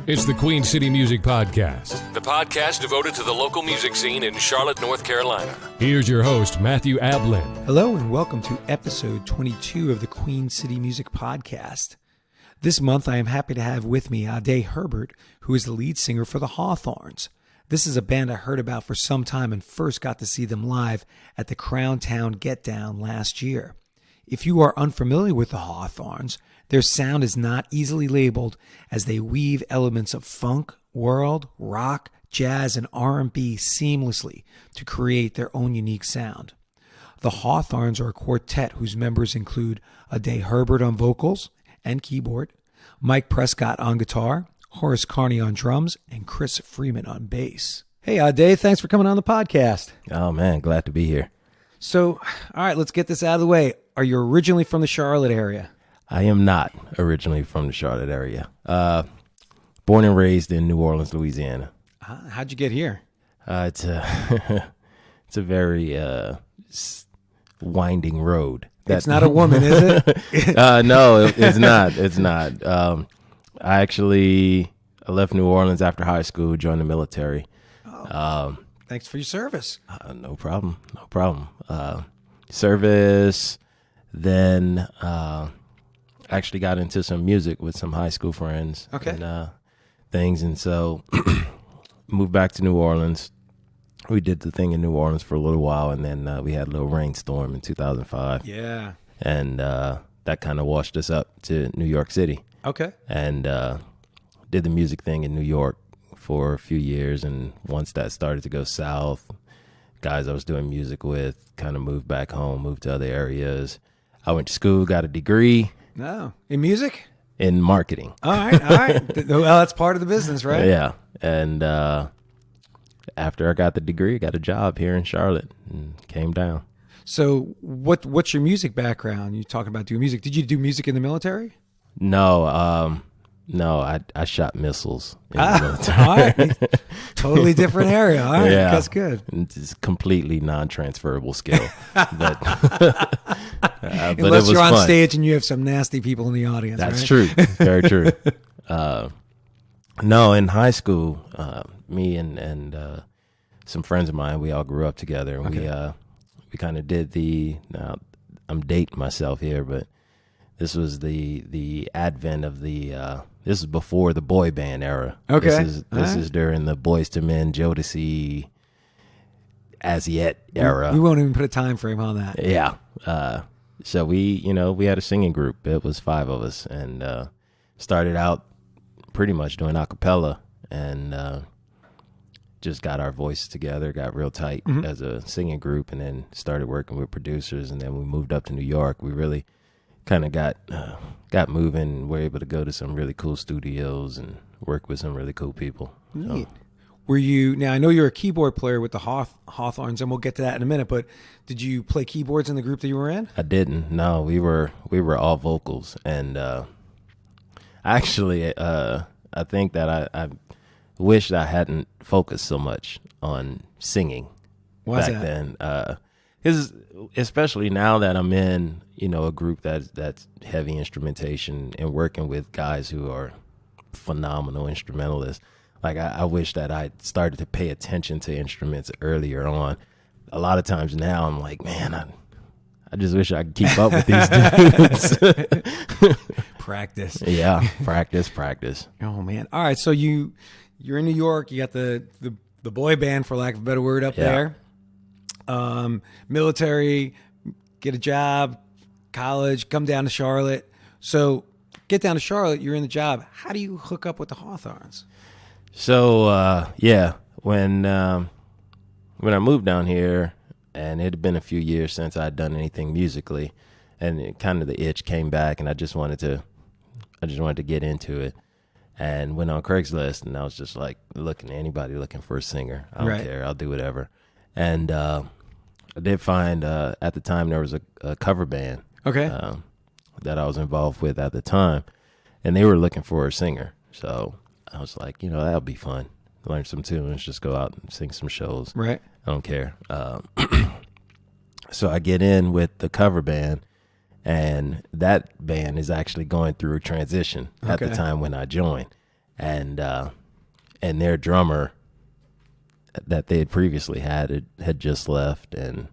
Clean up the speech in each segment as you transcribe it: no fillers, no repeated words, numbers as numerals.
It's the Queen City Music Podcast, the podcast devoted to the local music scene in Charlotte, North Carolina. Here's your host, Matthew Ablan. Hello and welcome to episode 22 of the Queen City Music Podcast. This month I am happy to have with me Ade Herbert, who is the lead singer for the Hawthornes. This is a band I heard about for some time and first got to see them live at the Crown Town Get Down last year. If you are unfamiliar with the Hawthornes, their sound is not easily labeled as they weave elements of funk, world, rock, jazz, and R&B seamlessly to create their own unique sound. The Hawthornes are a quartet whose members include Ade Herbert on vocals and keyboard, Mike Prescott on guitar, Horace Carney on drums, and Chris Freeman on bass. Hey, Ade, thanks for coming on the podcast. Oh, man, glad to be here. So, all right, let's get this out of the way. Are you originally from the Charlotte area? I am not originally from the Charlotte area. Born and raised in New Orleans, Louisiana. How'd you get here? It's a it's a very winding road. It's not a woman, is it? No, it's not. It's not. I left New Orleans after high school, joined the military. Thanks for your service. No problem. Service. Then actually got into some music with some high school friends. Okay. And things. And so moved back to New Orleans. We did the thing in New Orleans for a little while, and then we had a little rainstorm in 2005. Yeah. And that kind of washed us up to New York City. Okay. And did the music thing in New York for a few years. And once that started to go south, guys I was doing music with kind of moved back home, moved to other areas. I went to school, got a degree. No. In music? In marketing. All right. Well, that's part of the business, right? Yeah. And after I got the degree, I got a job here in Charlotte and came down. So what's your music background? You talking about doing music. Did you do music in the military? No, I shot missiles in the military. All right. Totally different area. All right. Yeah. That's good. It's a completely non-transferable skill. But Unless it was you're on fun. stage and you have some nasty people in the audience. That's right? true. Very true. No, in high school, me and some friends of mine, we all grew up together, and Okay. we kind of did now I'm dating myself here, but this was the advent of this is before the boy band era. Okay. This is during the Boyz II Men, Jodeci, As Yet era. We won't even put a time frame on that. Yeah. So we had a singing group. It was 5 of us, and started out pretty much doing a cappella, and just got our voices together, got real tight as a singing group, and then started working with producers. And then we moved up to New York. We really kind of got moving. We're able to go to some really cool studios and work with some really cool people. Neat. Now I know you're a keyboard player with the Hawthornes, and we'll get to that in a minute, but did you play keyboards in the group that you were in? I didn't. No, we were all vocals, and actually, I think that I wished I hadn't focused so much on singing Why's back that? then. Because especially now that I'm in, a group that's heavy instrumentation and working with guys who are phenomenal instrumentalists. Like I wish that I started to pay attention to instruments earlier on. A lot of times now I'm like, man, I just wish I could keep up with these dudes. Practice. Yeah, practice. Oh man. All right. So you're in New York. You got the boy band, for lack of a better word, up there. Military, get a job, college, come down to Charlotte. So get down to Charlotte. You're in the job. How do you hook up with the Hawthornes? So when I moved down here, and it had been a few years since I'd done anything musically, and kind of the itch came back, and I just wanted to get into it, and went on Craigslist, and I was just like anybody looking for a singer. I don't care. I'll do whatever. And I did find at the time there was a cover band that I was involved with at the time, and they were looking for a singer. So I was like, that'll be fun. Learn some tunes, just go out and sing some shows. Right. I don't care. So I get in with the cover band, and that band is actually going through a transition at the time when I joined. and their drummer that they had previously had just left, and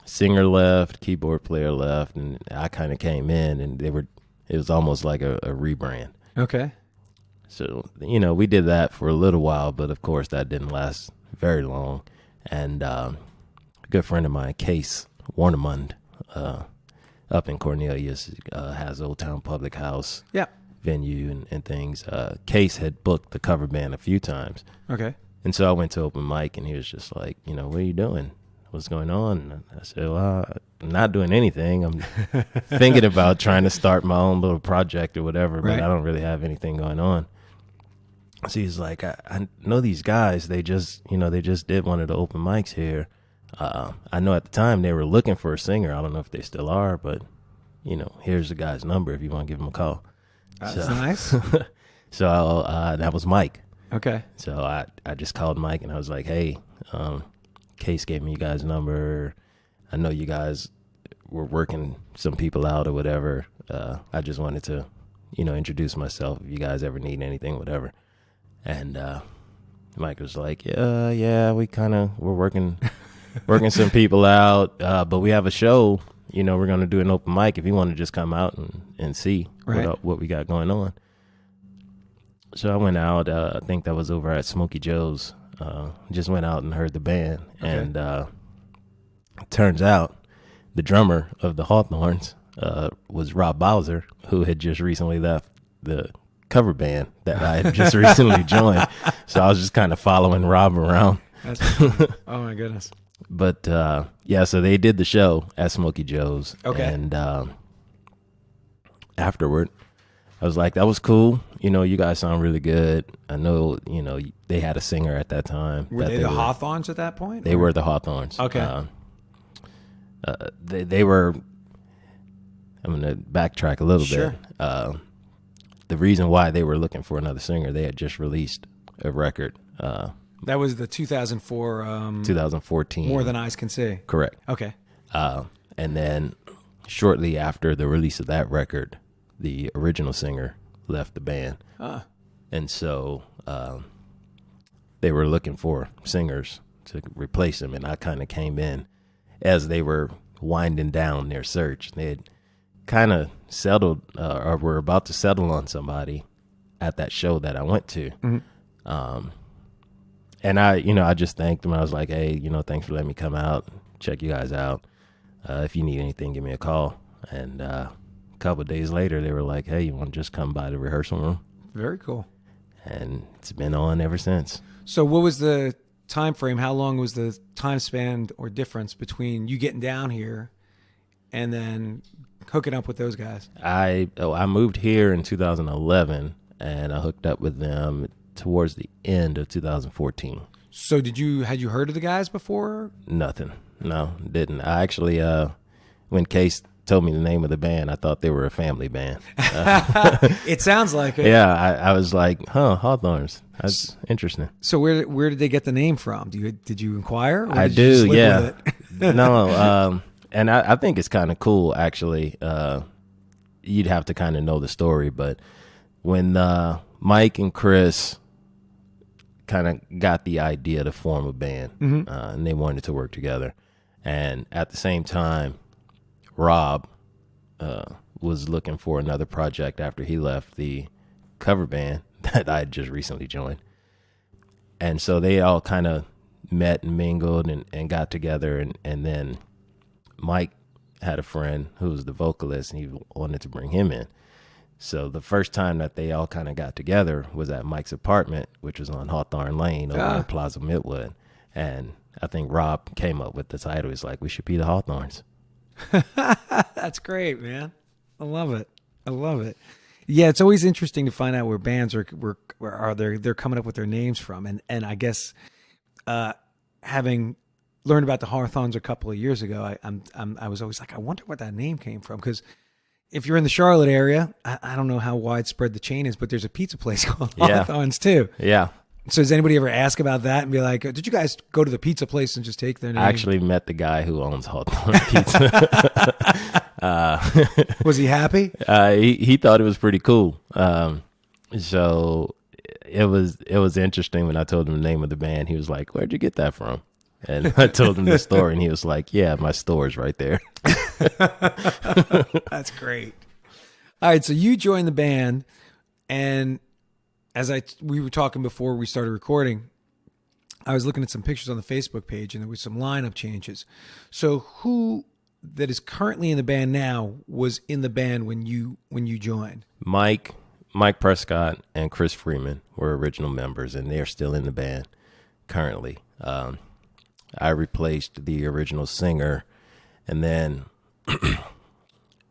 singer left, keyboard player left, and I kind of came in, and it was almost like a rebrand. Okay. So, we did that for a little while, but of course that didn't last very long. And a good friend of mine, Case Warnemund, up in Cornelius, has Old Town Public House venue and things. Case had booked the cover band a few times. Okay. And so I went to open mic, and he was just like, what are you doing? What's going on? And I said, well, I'm not doing anything. I'm thinking about trying to start my own little project or whatever, but I don't really have anything going on. So he's like, I know these guys. They just did one of the open mics here. I know at the time they were looking for a singer. I don't know if they still are, but, here's the guy's number if you want to give him a call. That's nice. So that was Mike. Okay. So I just called Mike, and I was like, hey, Case gave me you guys' number. I know you guys were working some people out or whatever. I just wanted to, introduce myself if you guys ever need anything, whatever. And Mike was like, yeah, we're working some people out, but we have a show. We're going to do an open mic if you want to just come out and see what we got going on. So I went out. I think that was over at Smokey Joe's. Just went out and heard the band, and turns out the drummer of the Hawthornes was Rob Bowser, who had just recently left the cover band that I had just recently joined. So I was just kind of following Rob around. Oh my goodness. But so they did the show at Smokey Joe's. Okay. And afterward, I was like, that was cool. You guys sound really good. I know, they had a singer at that time. Were they the Hawthornes at that point? They were the Hawthornes. Okay. They were, I'm going to backtrack a little bit. The reason why they were looking for another singer, they had just released a record. That was the 2004. 2014. More Than Eyes Can See. Correct. Okay. And then shortly after the release of that record, the original singer left the band. And so they were looking for singers to replace him, and I kind of came in as they were winding down their search. They had kind of settled or were about to settle on somebody at that show that I went to. Mm-hmm. And I just thanked them. I was like, hey, thanks for letting me come out, check you guys out. If you need anything, give me a call. And a couple of days later, they were like, hey, you want to just come by the rehearsal room? Very cool. And it's been on ever since. So what was the time frame? How long was the time span or difference between you getting down here and then hooking up with those guys? I moved here in 2011, and I hooked up with them towards the end of 2014. So had you heard of the guys before? Nothing. No, didn't. I actually, when Case told me the name of the band, I thought they were a family band. It sounds like it. Yeah, I was like, Hawthornes. That's interesting. So where did they get the name from? Did you inquire? Or I did you just do, live yeah. with it? No, and I think it's kind of cool, actually. You'd have to kind of know the story, but when Mike and Chris kind of got the idea to form a band, mm-hmm. And they wanted to work together, and at the same time, Rob was looking for another project after he left the cover band that I had just recently joined. And so they all kind of met and mingled and got together. And then Mike had a friend who was the vocalist, and he wanted to bring him in. So the first time that they all kind of got together was at Mike's apartment, which was on Hawthorne Lane over in Plaza Midwood. And I think Rob came up with the title. He's like, we should be the Hawthornes. That's great, man. I love it. Yeah, it's always interesting to find out where bands they're coming up with their names from, and I guess having learned about the Hawthornes a couple of years ago, I was always like, I wonder where that name came from, because if you're in the Charlotte area, I don't know how widespread the chain is, but there's a pizza place called Hawthornes too. Yeah. So does anybody ever ask about that and be like, did you guys go to the pizza place and just take their name? I actually met the guy who owns Hawthorne Pizza. Was he happy? He thought it was pretty cool. So it was interesting when I told him the name of the band. He was like, "Where'd you get that from?" And I told him the story, and he was like, "Yeah, my store's right there." That's great. All right, so you joined the band, and as we were talking before we started recording, I was looking at some pictures on the Facebook page, and there was some lineup changes. So who that is currently in the band now was in the band when you joined? Mike Prescott and Chris Freeman were original members, and they're still in the band currently. I replaced the original singer, and then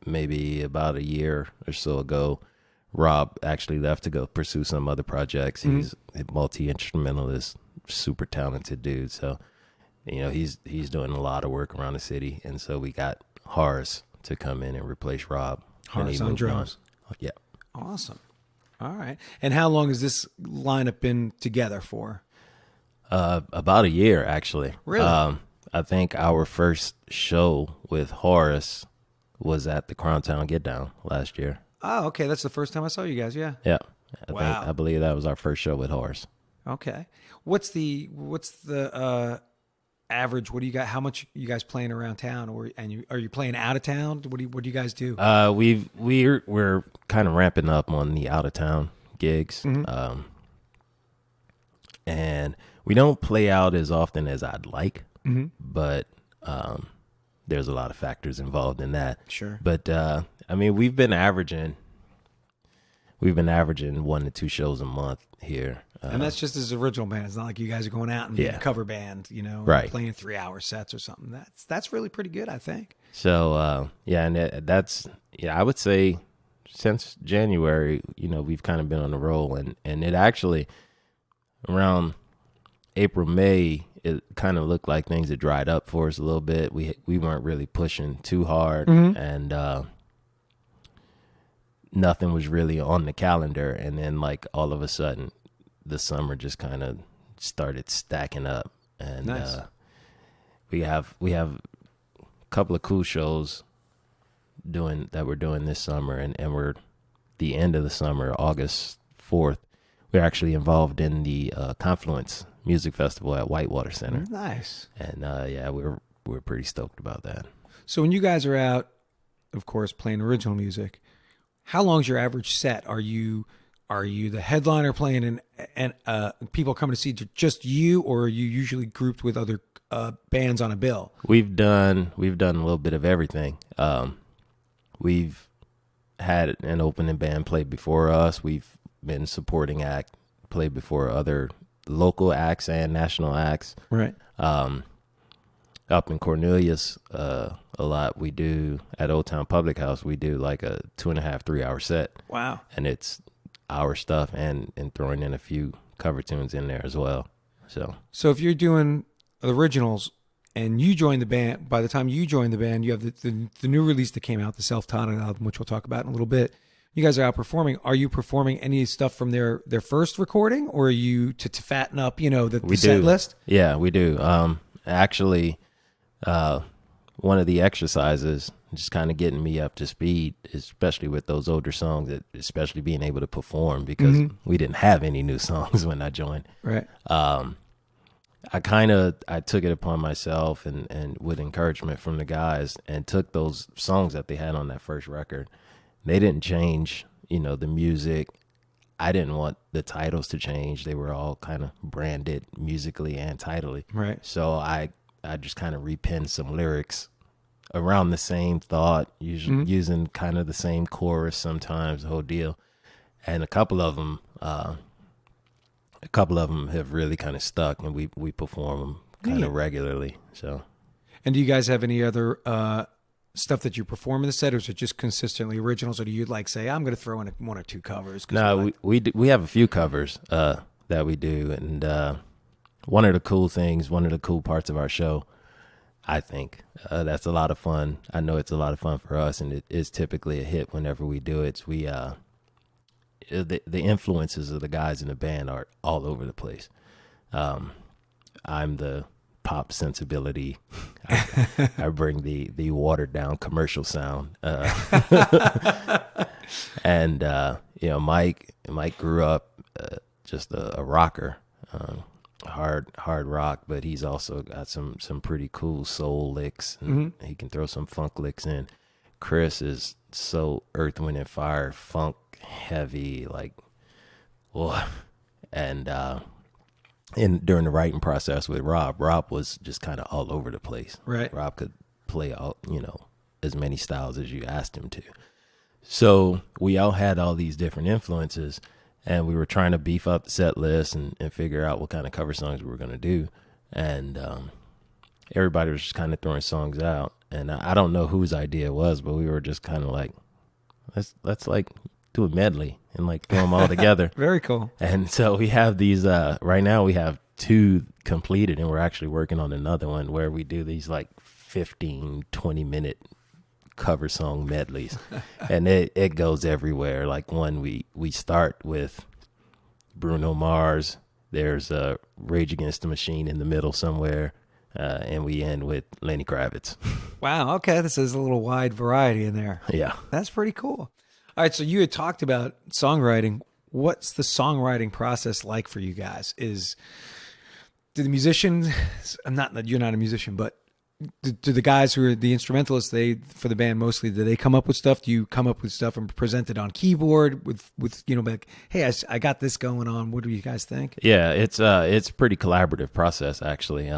maybe about a year or so ago, Rob actually left to go pursue some other projects. He's a multi-instrumentalist, super talented dude. So, he's doing a lot of work around the city, and so we got Horace to come in and replace Rob. Horace on drums. Yeah. Awesome. All right. And how long has this lineup been together for? About a year, actually. Really? I think our first show with Horace was at the Crown Town Get Down last year. Oh, okay. That's the first time I saw you guys. Yeah. Yeah. Wow. I believe that was our first show with Horace. Okay. What's the average? What do you got? How much you guys playing around town, are you playing out of town? What do you guys do? We're kind of ramping up on the out of town gigs. And we don't play out as often as I'd like, but there's a lot of factors involved in that. Sure. But we've been averaging 1 to 2 shows a month here. And that's just as original band. It's not like you guys are going out and being a cover band, right, playing 3-hour sets or something. That's really pretty good, I think. So I would say since January, we've kind of been on the roll, and it actually around April, May, it kind of looked like things had dried up for us a little bit. We weren't really pushing too hard, and nothing was really on the calendar. And then, like, all of a sudden, the summer just kind of started stacking up, and nice. We have a couple of cool shows we're doing this summer, and we're the end of the summer, August 4th. We're actually involved in the Confluence Music Festival at Whitewater Center. Nice. And we're pretty stoked about that. So when you guys are out, of course, playing original music, how long's your average set? Are you the headliner playing and people coming to see just you, or are you usually grouped with other bands on a bill? We've done a little bit of everything. We've had an opening band play before us. We've been supporting act, played before other local acts and national acts. Right. Up in Cornelius, a lot we do at Old Town Public House. We do like a 2.5-3 hour set. Wow. And it's our stuff and throwing in a few cover tunes in there as well. So if you're doing originals and you join the band, by the time you join the band, you have the new release that came out, the self-titled album, which we'll talk about in a little bit. You guys are out performing. Are you performing any stuff from their first recording, or are you to fatten up, the set list? Yeah, we do. Actually, one of the exercises, just kind of getting me up to speed, especially with those older songs, especially being able to perform, because we didn't have any new songs when I joined. Right. I took it upon myself and with encouragement from the guys, and took those songs that they had on that first record. They didn't change, the music. I didn't want the titles to change. They were all kind of branded musically and titally. Right. So I just kind of repenned some lyrics around the same thought, using kind of the same chorus sometimes, the whole deal. And a couple of them have really kind of stuck, and we perform them kind of regularly. So. And do you guys have any other stuff that you perform in the set, or is it just consistently originals, or do you say, I'm going to throw in 1 or 2 covers? No, we have a few covers that we do, and one of the cool parts of our show, I think, that's a lot of fun. I know it's a lot of fun for us, and it is typically a hit whenever we do it. The influences of the guys in the band are all over the place. I'm the pop sensibility. I bring the watered down commercial sound. And Mike grew up just a rocker, hard rock, but he's also got some pretty cool soul licks, and he can throw some funk licks in. Chris is so Earth, Wind and Fire, funk heavy, like, whoa. And during the writing process with Rob was just kind of all over the place. Right. Rob could play all, as many styles as you asked him to. So we all had all these different influences, and we were trying to beef up the set list and figure out what kind of cover songs we were going to do. And everybody was just kind of throwing songs out. And I don't know whose idea it was, but we were just kind of like, let's like do a medley and like throw them all together. Very cool. And so we have these, right now we have 2 completed, and we're actually working on another one where we do these like 15, 20-minute cover song medleys. And it goes everywhere. Like one, we start with Bruno Mars. There's Rage Against the Machine in the middle somewhere. And we end with Lenny Kravitz. Wow. Okay. This is a little wide variety in there. Yeah. That's pretty cool. All right. So you had talked about songwriting. What's the songwriting process like for you guys? Do the musicians, you're not a musician, but do the guys who are the instrumentalists, for the band mostly, do they come up with stuff? Do you come up with stuff and present it on keyboard with like, hey, I got this going on. What do you guys think? Yeah, it's a pretty collaborative process, actually.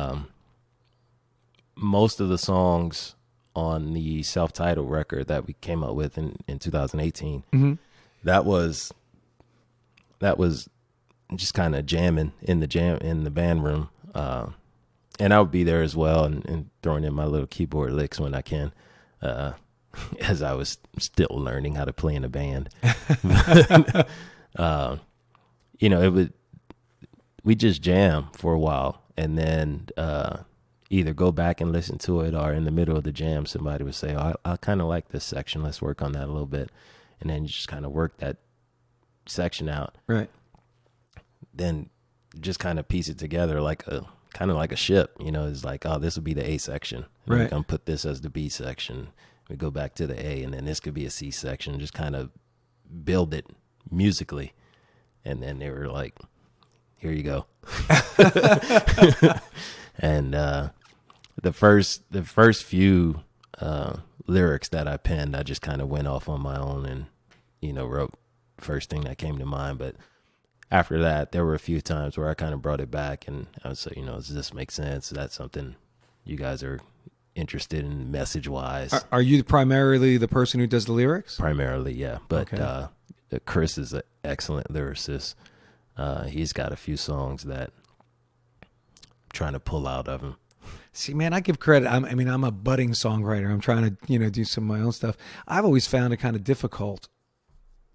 Most of the songs on the self-titled record that we came up with in 2018, that was just kind of jamming in the band room. And I would be there as well and throwing in my little keyboard licks when I can, as I was still learning how to play in a band. We just jam for a while, and then either go back and listen to it, or in the middle of the jam, somebody would say, oh, I kind of like this section. Let's work on that a little bit. And then you just kind of work that section out. Right. Then just kind of piece it together like a ship, it's like, oh, this will be the A section. And right. We're going to put this as the B section. We go back to the A, and then this could be a C section. Just kind of build it musically. And then they were like, here you go. And the first few lyrics that I penned, I just kind of went off on my own and, wrote first thing that came to mind. But after that, there were a few times where I kind of brought it back, and I would say, does this make sense? Is that something you guys are interested in message-wise? Are you primarily the person who does the lyrics? Primarily, yeah. But okay. Chris is an excellent lyricist. He's got a few songs that I'm trying to pull out of him. See, man, I give credit. I'm a budding songwriter. I'm trying to, do some of my own stuff. I've always found it kind of difficult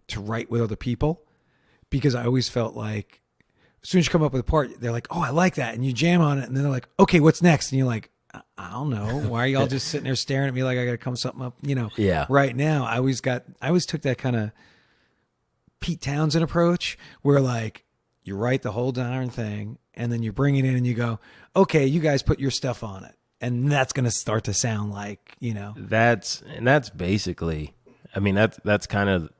to write with other people, because I always felt like as soon as you come up with a part, they're like, oh, I like that. And you jam on it. And then they're like, okay, what's next? And you're like, I don't know. Why are y'all just sitting there staring at me like I got to come something up, Yeah. Right now, I always took that kind of Pete Townsend approach where like you write the whole darn thing and then you bring it in and you go, okay, you guys put your stuff on it. And that's going to start to sound like, That's basically, that's kind of,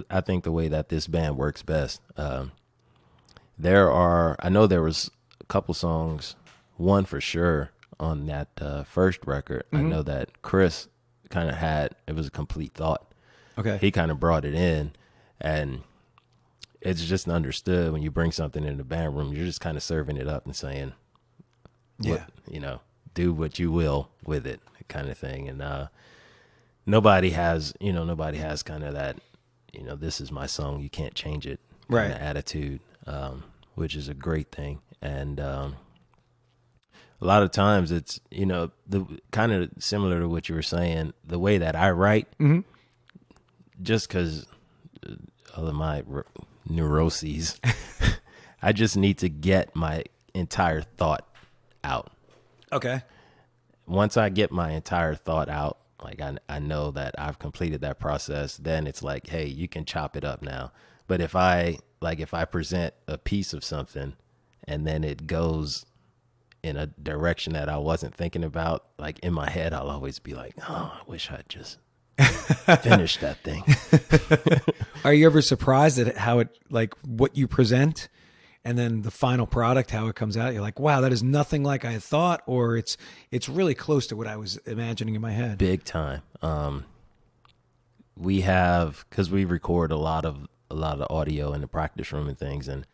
I think, the way that this band works best. I know there was a couple songs, one for sure on that first record. I know that Chris kind of it was a complete thought. Okay. He kind of brought it in, and it's just understood when you bring something in the band room, you're just kind of serving it up and saying, do what you will with it, kind of thing. And nobody has kind of that, this is my song, you can't change it, right, kind of attitude, which is a great thing. And a lot of times it's, the kind of similar to what you were saying, the way that I write, just because all of my neuroses, I just need to get my entire thought out. Okay. Once I get my entire thought out, like I know that I've completed that process, then it's like, hey, you can chop it up now. But if I present a piece of something and then it goes in a direction that I wasn't thinking about, like in my head, I'll always be like, oh, I wish I'd just finish that thing. Are you ever surprised at how it, like what you present and then the final product, how it comes out? You're like, wow, that is nothing like I thought, or it's really close to what I was imagining in my head. Big time. We have, because we record a lot of audio in the practice room and things, and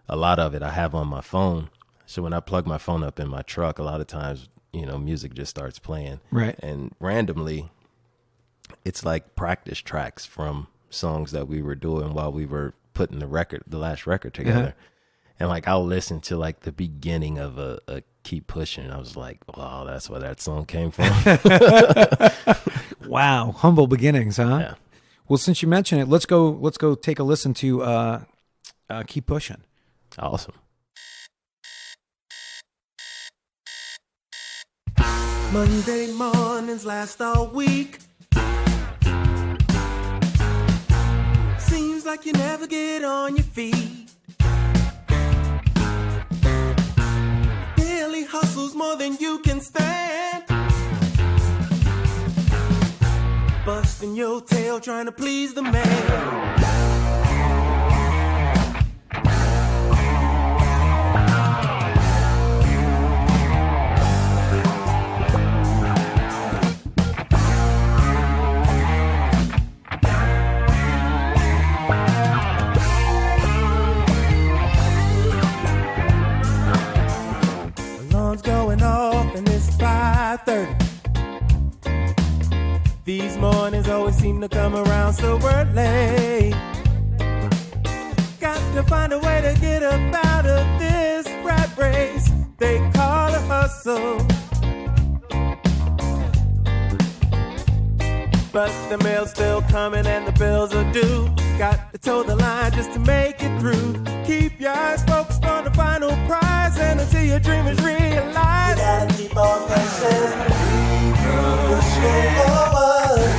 a lot of it I have on my phone. So when I plug my phone up in my truck, a lot of times, music just starts playing. Right. And randomly, it's like practice tracks from songs that we were doing while we were putting the last record together. And like, I'll listen to like the beginning of a Keep Pushing. I was like, wow, that's where that song came from. Wow. Humble beginnings, huh? Yeah. Well, since you mentioned it, let's go take a listen to Keep Pushing. Awesome. Monday mornings last all week. Seems like you never get on your feet. Daily hustle's more than you can stand. Busting your tail trying to please the man. Going off and it's 5:30. These mornings always seem to come around so early. Got to find a way to get up out of this rat race they call a hustle. But the mail's still coming and the bills are due. Got to toe the line just to make it through. Keep your eyes focused on the final prize, and until your dream is realized, you gotta keep on pushing. Pushing forward.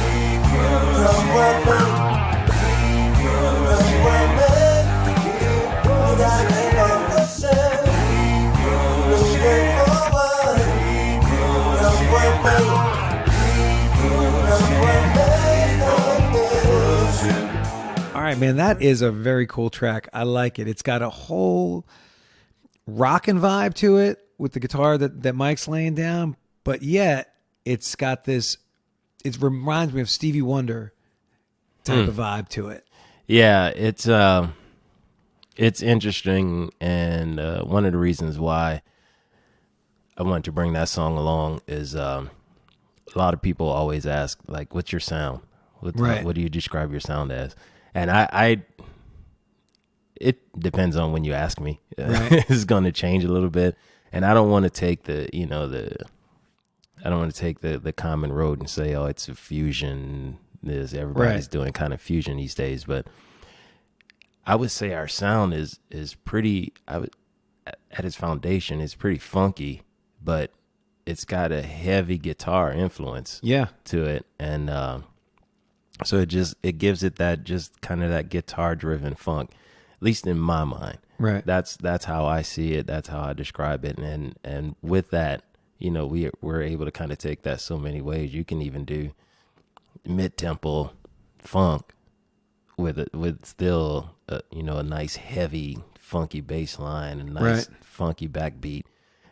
Come with me. Come with me. You gotta keep on pushing. Pushing forward. Come with me. All right, man, that is a very cool track. I like it. It's got a whole rockin' vibe to it with the guitar that Mike's laying down, but yet it's got this, it reminds me of Stevie Wonder type of vibe to it. Yeah, it's interesting, and one of the reasons why I wanted to bring that song along is a lot of people always ask, like, what's your sound? What do you describe your sound as? And I it depends on when you ask me. Right. It's going to change a little bit, and I don't want to take the common road and say, oh, it's a fusion. Everybody's doing kind of fusion these days, but I would say our sound is pretty. At its foundation, it's pretty funky, but it's got a heavy guitar influence to it, and so it gives it that just kind of that guitar driven funk, at least in my mind. Right. That's how I see it. That's how I describe it. And with that, we're able to kind of take that so many ways. You can even do mid-tempo funk with still a nice heavy funky bass line, a nice funky backbeat,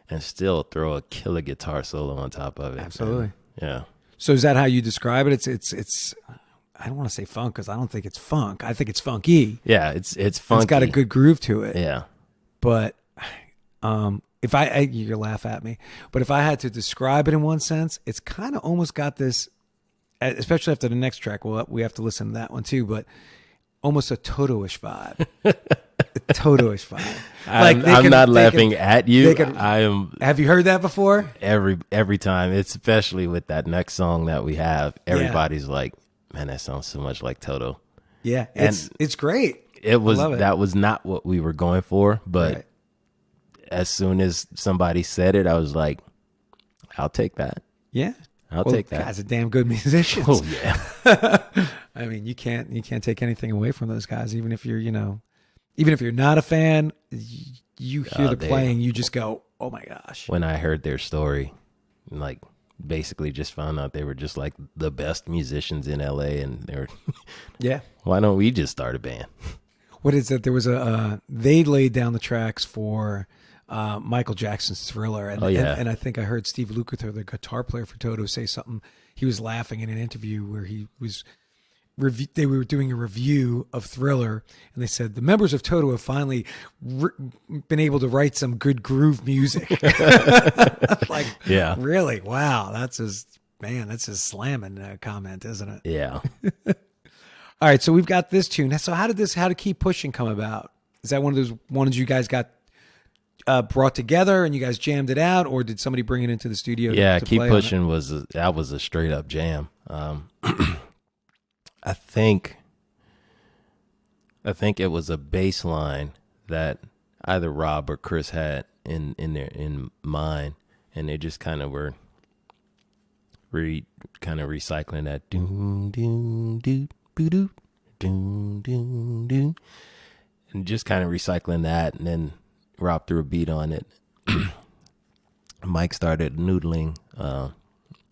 and still throw a killer guitar solo on top of it. Absolutely. Yeah. So is that how you describe it? It's I don't want to say funk because I don't think it's funk. I think it's funky. Yeah, it's funky. It's got a good groove to it. Yeah. But if you can laugh at me, but if I had to describe it in one sense, it's kind of almost got this, especially after the next track. Well, we have to listen to that one too, but almost a Toto-ish vibe. Toto-ish vibe. I'm not laughing at you. I am. Have you heard that before? Every time, especially with that next song that we have, everybody's like, man, that sounds so much like Toto. Yeah, it's great. It was that was not what we were going for, but as soon as somebody said it, I was like, I'll take that. Yeah. I'll take that. Guys are damn good musicians. Oh yeah. I mean, you can't take anything away from those guys, even if you're not a fan. You hear the playing, you just go, oh my gosh. When I heard their story, like basically just found out they were just like the best musicians in LA, and they were, Yeah. why don't we just start a band? What is that? There was they laid down the tracks for Michael Jackson's Thriller. And, and I think I heard Steve Lukather, the guitar player for Toto, say something. He was laughing in an interview where he was, they were doing a review of Thriller, and they said the members of Toto have finally been able to write some good groove music. Like, yeah, really? Wow, that's his slamming comment, isn't it? Yeah. All right, so we've got this tune. So how did Keep Pushing come about? Is that one of those ones you guys got brought together and you guys jammed it out, or did somebody bring it into the studio? Yeah, to Keep play Pushing was a straight up jam. I think it was a bass line that either Rob or Chris had in mind, and they just kind of were recycling that doom doom doo doo doo doom doom doom, and just kind of recycling that, and then Rob threw a beat on it. Mike started noodling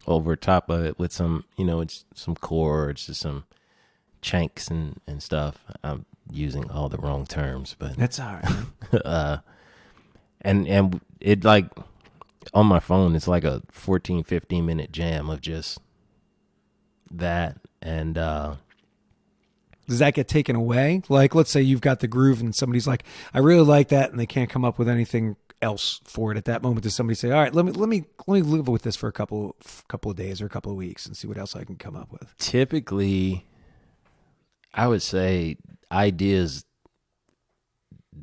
over top of it with some, it's some chords, just some chanks and stuff. I'm using all the wrong terms, but that's all right. And it, like, on my phone, it's like a 14-15 minute jam of just that. And does that get taken away? Like, let's say you've got the groove and somebody's like, I really like that, and they can't come up with anything else for it at that moment. Does somebody say, all right, let me live with this for a couple of days or a couple of weeks and see what else I can come up with? Typically, I would say ideas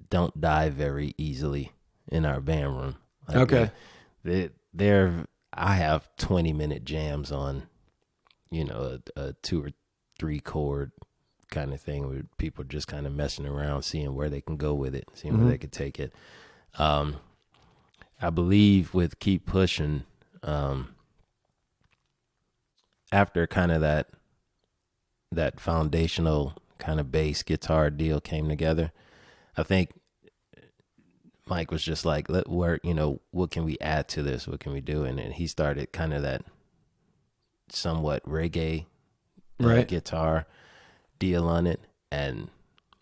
don't die very easily in our band room. Like, okay. I have 20-minute jams on, a 2 or 3 chord kind of thing where people just kind of messing around, seeing where they can go with it, seeing where they could take it. I believe with Keep Pushing, after kind of that foundational kind of bass guitar deal came together, I think Mike was just like, what can we add to this? What can we do? And then he started kind of that somewhat reggae guitar deal on it. And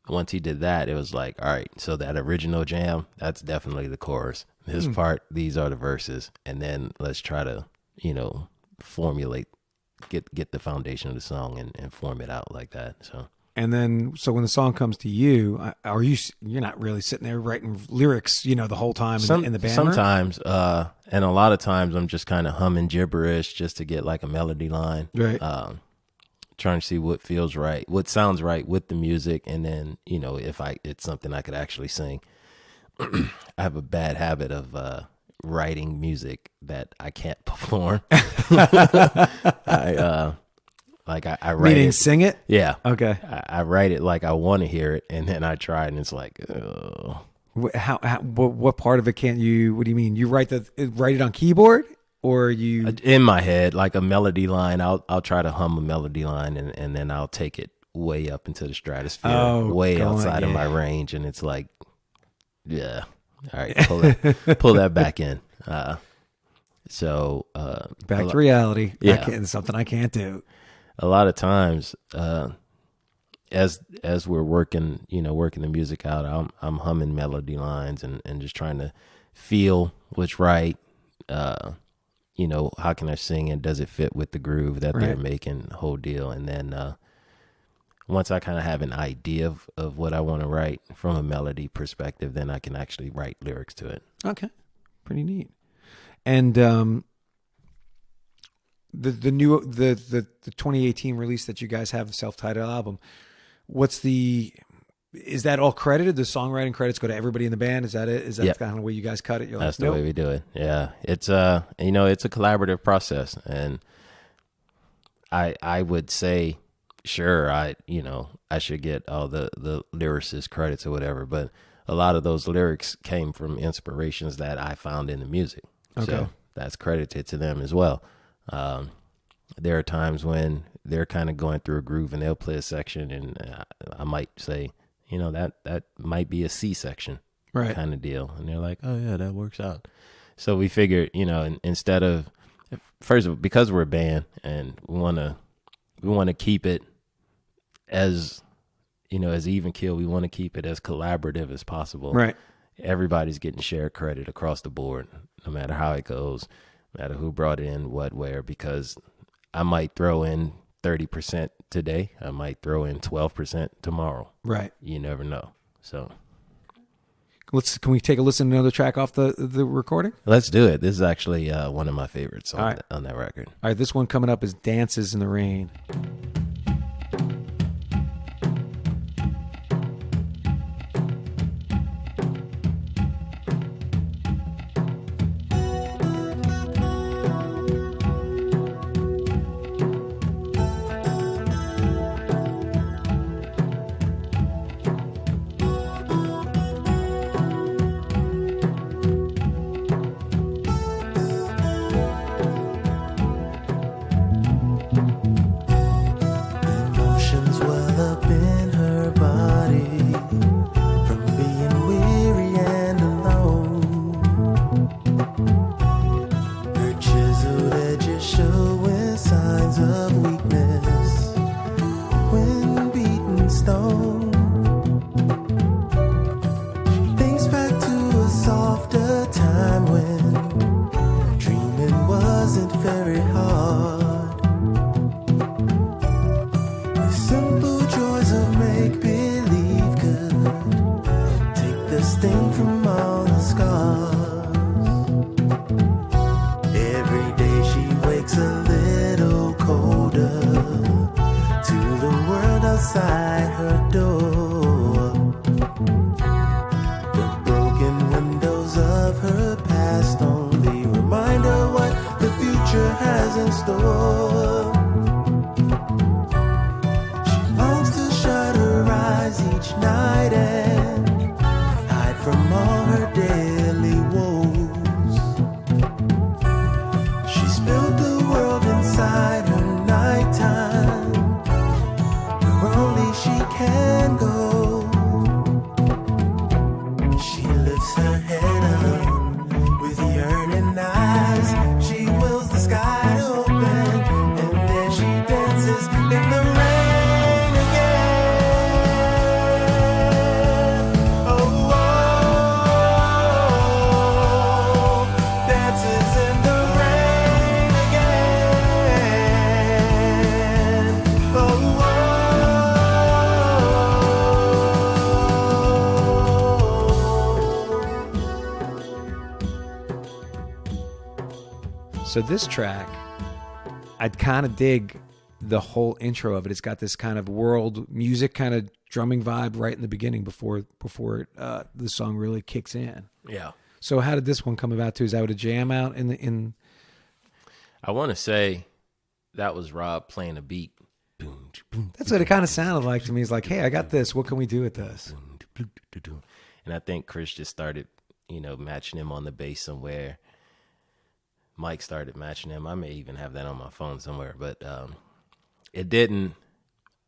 once he did that, it was like, all right, so that original jam, that's definitely the chorus. This part, these are the verses. And then let's try to, formulate, get the foundation of the song and form it out like that. So. And then, so when the song comes to you, you're not really sitting there writing lyrics, the whole time in the band sometimes, and a lot of times I'm just kind of humming gibberish just to get like a melody line. Right. Trying to see what feels right, what sounds right with the music. And then, if it's something I could actually sing. I have a bad habit of, writing music that I can't perform. I write Meaning it. Sing it? Yeah. Okay. I write it like I want to hear it, and then I try it, and it's like, oh. What part of it can't you? What do you mean? You write it on keyboard, or you in my head, like a melody line? I'll try to hum a melody line, and then I'll take it way up into the stratosphere, way outside of my range, and it's like, yeah, all right, pull that back in. So back to reality. Yeah, it's something I can't do. A lot of times, as we're working the music out, I'm humming melody lines and just trying to feel what's right. How can I sing it? Does it fit with the groove that they're making? The whole deal. And then once I kind of have an idea of what I want to write from a melody perspective, then I can actually write lyrics to it. Okay, pretty neat. And the 2018 release that you guys have, the self-titled album, is that all credited? The songwriting credits go to everybody in the band? Is that it? Is that kind of the way you guys cut it? That's the way we do it. Yeah. It's it's a collaborative process, and I would say, sure, I should get all the lyricist credits or whatever, but a lot of those lyrics came from inspirations that I found in the music. Okay. So that's credited to them as well. There are times when they're kind of going through a groove and they'll play a section, and I might say, that might be a C section, kind of deal. And they're like, oh yeah, that works out. So we figured, instead of First of all, because we're a band and we want to keep it as, as even keel. We want to keep it as collaborative as possible. Right. Everybody's getting shared credit across the board, no matter how it goes, no matter who brought in what, where, because I might throw in 30% today. I might throw in 12% tomorrow. Right. You never know. So can we take a listen to another track off the recording? let's do it. This is actually one of my favorites on, right. On that record. All right, this one coming up is Dances in the Rain. So this track, I'd kind of dig the whole intro of it. It's got this kind of world music kind of drumming vibe right in the beginning before the song really kicks in. Yeah. So how did this one come about too? Is that with a jam out in? I want to say that was Rob playing a beat. That's what it kind of sounded like to me. He's like, hey, I got this. What can we do with this? And I think Chris just started, matching him on the bass somewhere. Mike started matching him. I may even have that on my phone somewhere, but it didn't.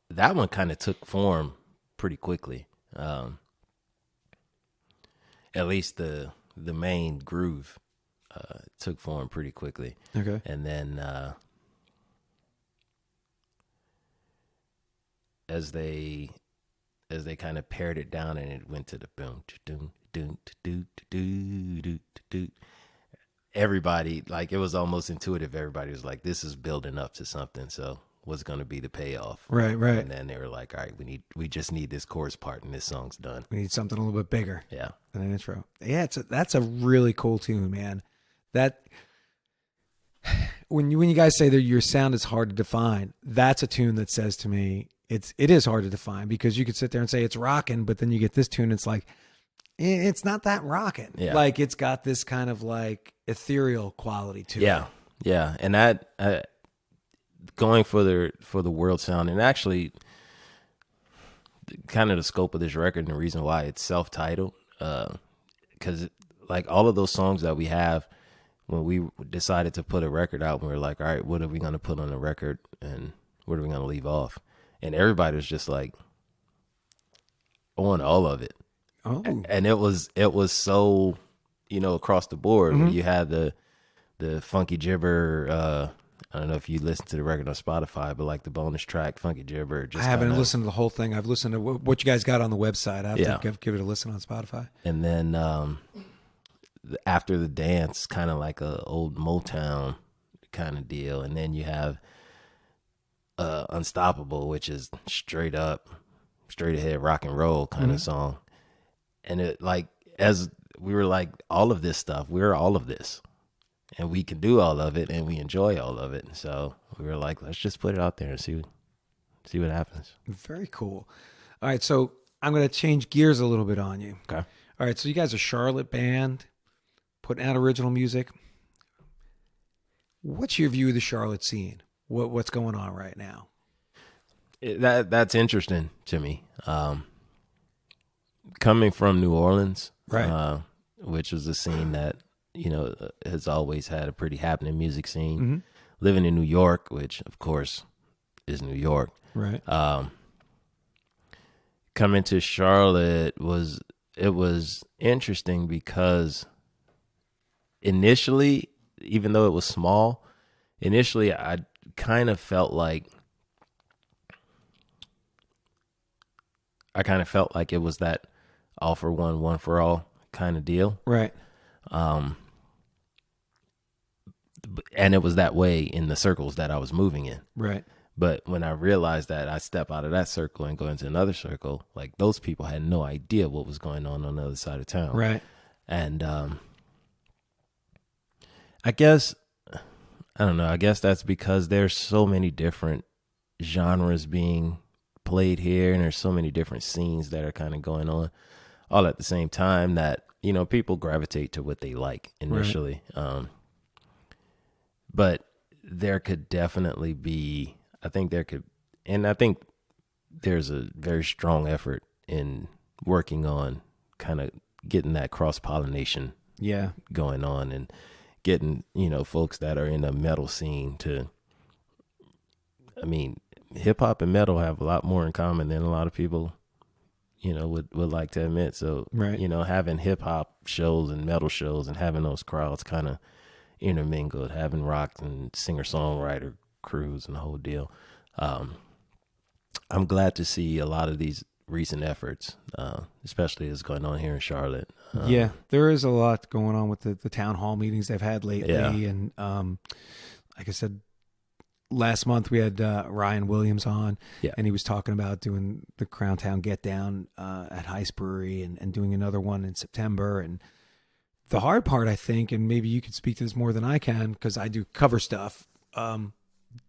That one kind of took form pretty quickly. At least the main groove took form pretty quickly. Okay. And then as they kind of pared it down and it went to the boom, doom, doom, doom, doom, doom, doom. Everybody, like, it was almost intuitive. Everybody was like, this is building up to something. So what's going to be the payoff? Right. And then they were like, all right, we just need this chorus part and this song's done. We need something a little bit bigger. Yeah. Than an intro. Yeah, that's a really cool tune, man. That when you guys say that your sound is hard to define, that's a tune that says to me it is hard to define, because you could sit there and say it's rocking, but then you get this tune, it's like, it's not that rocking. Yeah. Like, it's got this kind of like ethereal quality to it. Yeah. And that going for the world sound, and actually kind of the scope of this record and the reason why it's self-titled, because like all of those songs that we have, when we decided to put a record out, we were like, all right, what are we going to put on the record and what are we going to leave off? And everybody was just like, I want all of it. Oh. And it was so, across the board. Mm-hmm. You had the the Funky Gibber. I don't know if you listen to the record on Spotify, but like the bonus track, Funky Gibber. I haven't listened to the whole thing. I've listened to what you guys got on the website. I have to give it a listen on Spotify. And then After the Dance, kind of like a old Motown kind of deal. And then you have Unstoppable, which is straight ahead rock and roll kind of song. And it like, as we were like, all of this stuff, we're all of this. And we can do all of it, and we enjoy all of it. So we were like, let's just put it out there and see what happens. Very cool. All right, so I'm going to change gears a little bit on you. Okay. All right, so you guys are a Charlotte band, putting out original music. What's your view of the Charlotte scene? What's going on right now? That's interesting to me. Coming from New Orleans, right, which was a scene that, has always had a pretty happening music scene. Living in New York, which of course is New York. Right. Coming to Charlotte was interesting because initially, even though it was small, I kind of felt like it was that all for one for all kind of deal. Right. And it was that way in the circles that I was moving in. Right. But when I realized that I step out of that circle and go into another circle, like those people had no idea what was going on the other side of town. Right. And I guess that's because there's so many different genres being played here, and there's so many different scenes that are kind of going on all at the same time that, people gravitate to what they like initially. Right. But there could definitely be, I think there's a very strong effort in working on kind of getting that cross-pollination going on, and getting, folks that are in the metal scene hip hop and metal have a lot more in common than a lot of people, would like to admit. So, right. Having hip hop shows and metal shows and having those crowds kind of intermingled, having rock and singer-songwriter crews and the whole deal. I'm glad to see a lot of these recent efforts, especially as going on here in Charlotte. There is a lot going on with the town hall meetings they've had lately. Yeah. And like I said, last month we had Ryan Williams on, and he was talking about doing the Crown Town Get Down at Heist Brewery and doing another one in September. And the hard part, I think, and maybe you could speak to this more than I can because I do cover stuff,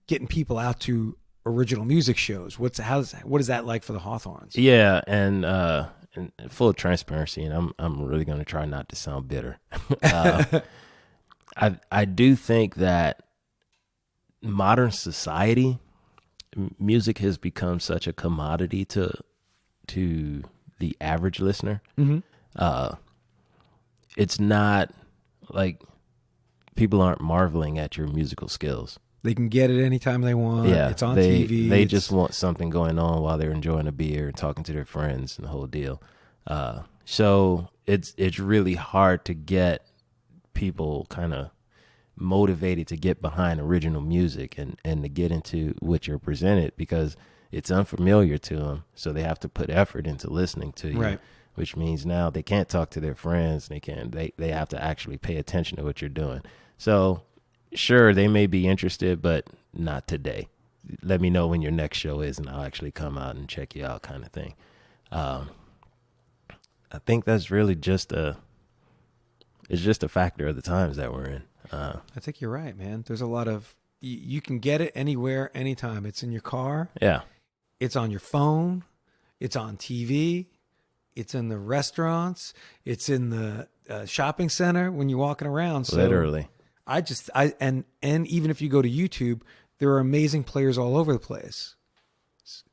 getting people out to original music shows. What is that like for the Hawthornes? Yeah, and full of transparency, and I'm really going to try not to sound bitter. I do think that modern society, music has become such a commodity to the average listener. It's not like people aren't marveling at your musical skills. They can get it anytime they want. Yeah, it's on TV. They just want something going on while they're enjoying a beer and talking to their friends and the whole deal. So it's really hard to get people kind of motivated to get behind original music and to get into what you're presented, because it's unfamiliar to them. So they have to put effort into listening to you. Right. Which means now they can't talk to their friends. They have to actually pay attention to what you're doing. So sure, they may be interested, but not today. Let me know when your next show is, and I'll actually come out and check you out, kind of thing. I think that's really just a factor of the times that we're in. I think you're right, man. There's a lot of, you can get it anywhere, anytime. It's in your car. Yeah. It's on your phone. It's on TV. It's in the restaurants. It's in the shopping center when you're walking around. So literally. And even if you go to YouTube, there are amazing players all over the place.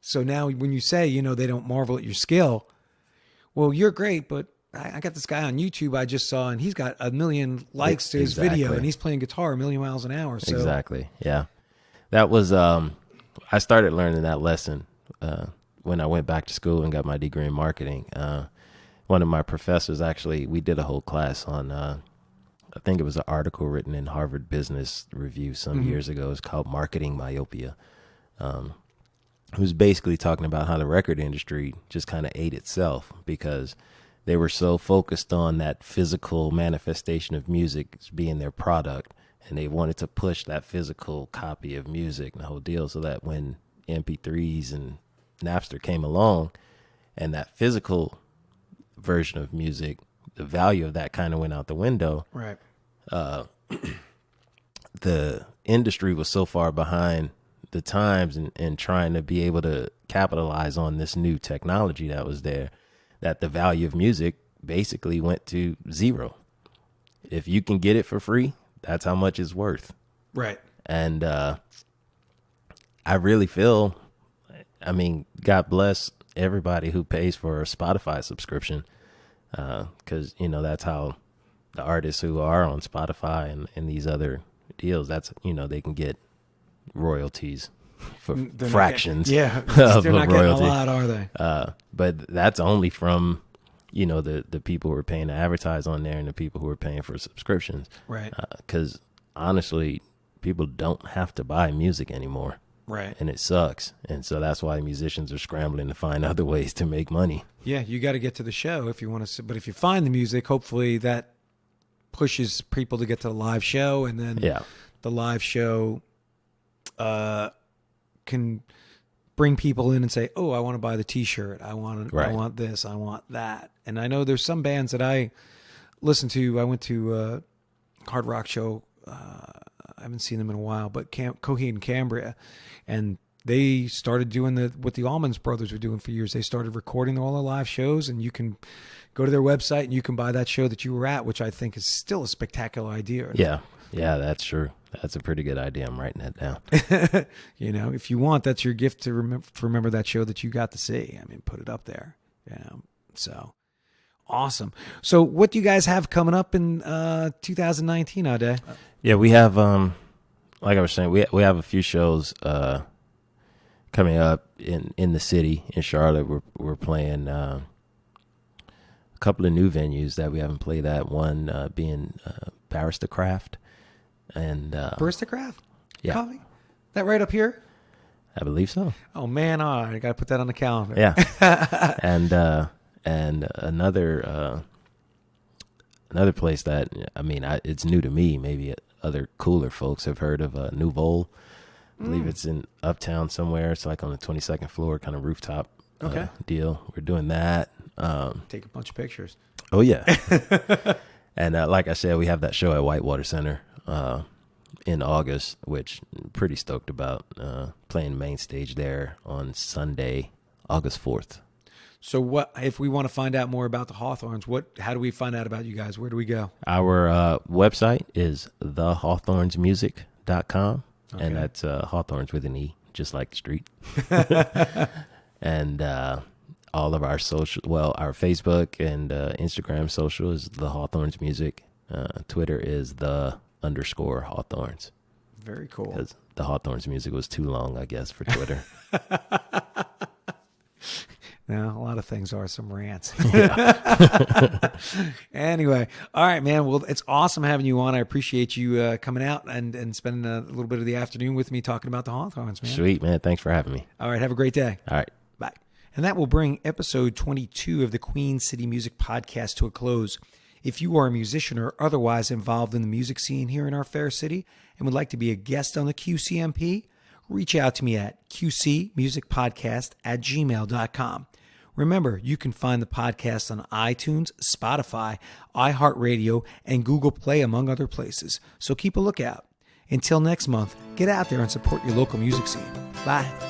So now when you say, they don't marvel at your skill, well, you're great, but I got this guy on YouTube I just saw, and he's got 1 million likes to his video, and he's playing guitar 1,000,000 miles an hour. So. Exactly. Yeah. That was, I started learning that lesson when I went back to school and got my degree in marketing. One of my professors, actually, we did a whole class on I think it was an article written in Harvard Business Review some years ago. It's called Marketing Myopia. Who's basically talking about how the record industry just kind of ate itself because they were so focused on that physical manifestation of music as being their product, and they wanted to push that physical copy of music and the whole deal, so that when MP3s and Napster came along and that physical version of music, the value of that kind of went out the window. Right. The industry was so far behind the times and trying to be able to capitalize on this new technology that was there, that the value of music basically went to zero. If you can get it for free, that's how much it's worth. Right. And I really feel, I mean, God bless everybody who pays for a Spotify subscription, because, you know, that's how the artists who are on Spotify and these other deals, that's, you know, they can get royalties for fractions. They're not getting a lot, are they? But that's only from, you know, the people who are paying to advertise on there and the people who are paying for subscriptions. Right. Because honestly, people don't have to buy music anymore. Right. And it sucks. And so that's why musicians are scrambling to find other ways to make money. Yeah, you got to get to the show if you want to. But if you find the music, hopefully that pushes people to get to the live show, and then the live show can bring people in and say, "Oh, I want to buy the T-shirt. I want this. I want that." And I know there's some bands that I listen to. I went to a hard rock show. I haven't seen them in a while, but Coheed and Cambria, and they started doing what the Allman Brothers were doing for years. They started recording all their live shows, and you can go to their website and you can buy that show that you were at, which I think is still a spectacular idea. Yeah, that's true. That's a pretty good idea. I'm writing that down. You know, if you want, that's your gift to remember that show that you got to see. I mean, put it up there. Yeah, so awesome. So what do you guys have coming up in 2019, Ade? Yeah, we have, like I was saying, we have a few shows coming up in the city in Charlotte. We're playing a couple of new venues that we haven't played at. One being Baristacraft. And Baristacraft? Yeah. Coffee? That right up here? I believe so. Oh man, I got to put that on the calendar. Yeah. and another place that, I mean, it's new to me. Maybe other cooler folks have heard of Nouveau. I believe it's in Uptown somewhere. It's like on the 22nd floor, kind of rooftop deal. We're doing that. Take a bunch of pictures. Oh yeah. And like I said, we have that show at Whitewater Center in August, which I'm pretty stoked about, playing main stage there on Sunday, August 4th. So what if we want to find out more about the Hawthornes? How do we find out about you guys? Where do we go? Our website is thehawthornesmusic.com, and that's Hawthornes with an E, just like the street. And all of our social, our Facebook and Instagram social is The Hawthornes Music. Twitter is _Hawthornes. Very cool. Because The Hawthornes Music was too long, I guess, for Twitter. No, a lot of things are some rants. Anyway, all right, man. Well, it's awesome having you on. I appreciate you coming out and spending a little bit of the afternoon with me talking about the Hawthornes, man. Sweet, man. Thanks for having me. All right, have a great day. All right. Bye. And that will bring episode 22 of the Queen City Music Podcast to a close. If you are a musician or otherwise involved in the music scene here in our fair city and would like to be a guest on the QCMP, reach out to me at qcmusicpodcast@gmail.com. Remember, you can find the podcast on iTunes, Spotify, iHeartRadio, and Google Play, among other places. So keep a lookout. Until next month, get out there and support your local music scene. Bye.